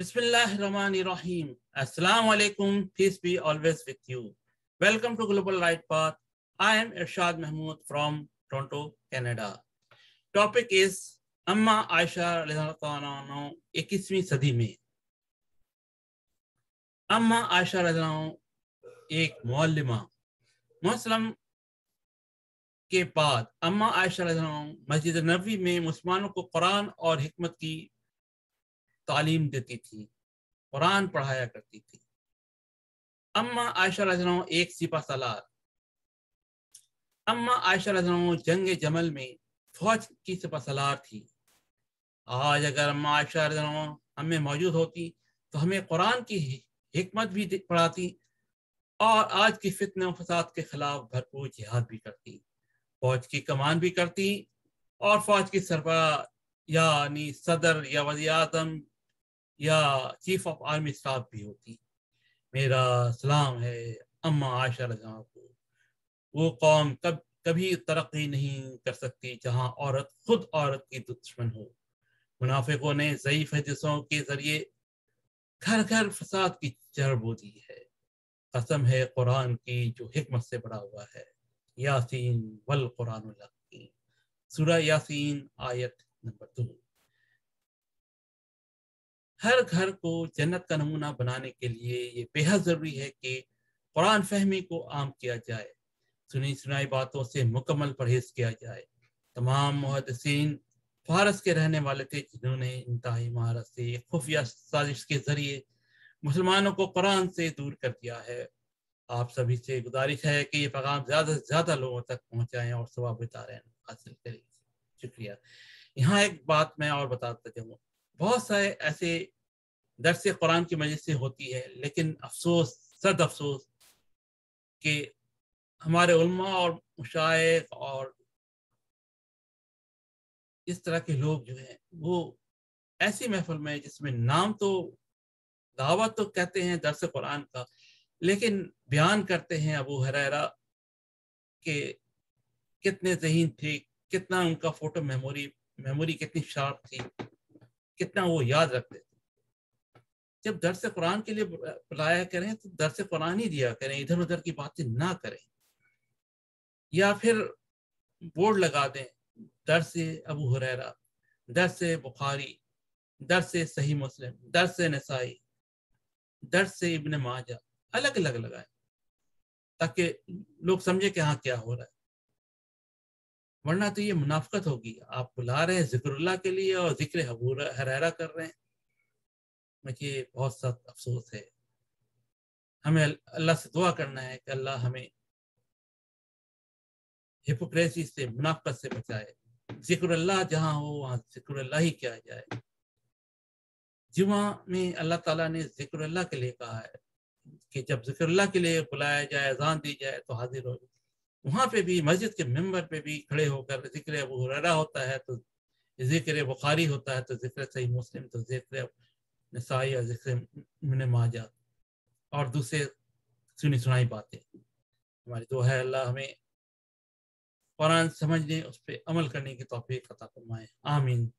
Bismillahirrahmanirrahim. Assalamu alaikum. Peace be always with you. Welcome to Global Right Path. I am Irshad Mahmood from Toronto, Canada. Topic is Amma Aisha 21वीं सदी में. अम्मा आयशा एक मुअल्लिमा. मुस्लिम के बाद अम्मा आयशा मस्जिद नबवी में मुसलमानों को कुरान और हिकमत की तालीम देती थी, कुरान पढ़ाया करती थी. अम्मा आयशा एक सिपा सालार. अम्मा आयशा जंग जमल में फौज की सिपा सालार थी. आज अगर अम्मा आयशा हमें मौजूद होती तो हमें कुरान की हिकमत भी पढ़ाती और आज की फितने और फसाद के खिलाफ भरपूर जिहाद भी करती, फौज की कमान भी करती और फौज की सरबराह यानी सदर या वज़ीर आज़म या चीफ ऑफ आर्मी स्टाफ भी होती. मेरा सलाम है अम्मा आयशा को. वो कौम कभी तरक्की नहीं कर सकती जहां औरत खुद औरत की दुश्मन हो. मुनाफिकों ने ज़ईफ हदीसों के जरिए घर घर फसाद की जड़ बो दी है. कसम है कुरान की जो हिकमत से बड़ा हुआ है. यासीन वल कुरानुल हकीम. सूरह यासीन आयत नंबर 2. हर घर को जन्नत का नमूना बनाने के लिए ये बेहद ज़रूरी है कि कुरान फहमी को आम किया जाए, सुनी सुनाई बातों से मुकम्मल परहेज किया जाए. तमाम मुहद्दिसीन फारस के रहने वाले थे जिन्होंने इंतहाई महारत से खुफिया साजिश के जरिए मुसलमानों को कुरान से दूर कर दिया है. आप सभी से गुजारिश है कि ये पैगाम ज़्यादा से ज़्यादा लोगों तक पहुँचाएँ और सवाब हासिल करें. शुक्रिया. यहाँ एक बात मैं और बताता जाऊँ, बहुत सारे ऐसे दर्स कुरान की मजलिस से होती है, लेकिन अफसोस सद अफसोस कि हमारे उलमा और मुशाइख और इस तरह के लोग जो हैं वो ऐसी महफिल में जिसमें नाम तो दावत तो कहते हैं दर्स कुरान का, लेकिन बयान करते हैं अबू हुरैरा के कितने ज़हीन थे, कितना उनका फोटो मेमोरी कितनी शार्प थी, कितना वो याद रखते थे. जब दर्स कुरान के लिए बुलाया करें तो दर्स कुरान ही दिया करें, इधर उधर की बातें ना करें. या फिर बोर्ड लगा दें दर्स अबू हुरैरा, दर्स बुखारी, दर्स सही मुस्लिम, दर्स नसाई, दर्स इब्न माजा, अलग अलग लगाएं ताकि लोग समझे कि हाँ क्या हो रहा है. वरना तो ये मुनाफिकत होगी. आप बुला रहे हैं जिक्रुल्लाह के लिए और जिक्र अबू हुरैरा कर रहे हैं. मुझे बहुत सख्त अफसोस है. हमें अल्लाह से दुआ करना है कि अल्लाह हमें हिपोक्रेसी से, मुनाफिकत से बचाए. जिक्रुल्लाह जहाँ हो वहाँ जिक्रुल्लाह ही किया जाए. जुमा में अल्लाह ताला ने जिक्रुल्लाह के लिए कहा है कि जब जिक्रुल्लाह के लिए बुलाया जाए, अज़ान दी जाए तो हाजिर हो. वहाँ पे भी मस्जिद के मिंबर पे भी खड़े होकर जिक्र अबू हुरैरा होता है तो जिक्र बुखारी होता है, तो जिक्र सही मुस्लिम, तो जिक्र नसाई और जिक्र इब्न माजा और दूसरे सुनी सुनाई बातें. हमारी दुआ है अल्लाह हमें कुरान समझने, उस पर अमल करने की तौफीक अता फरमाए. आमीन.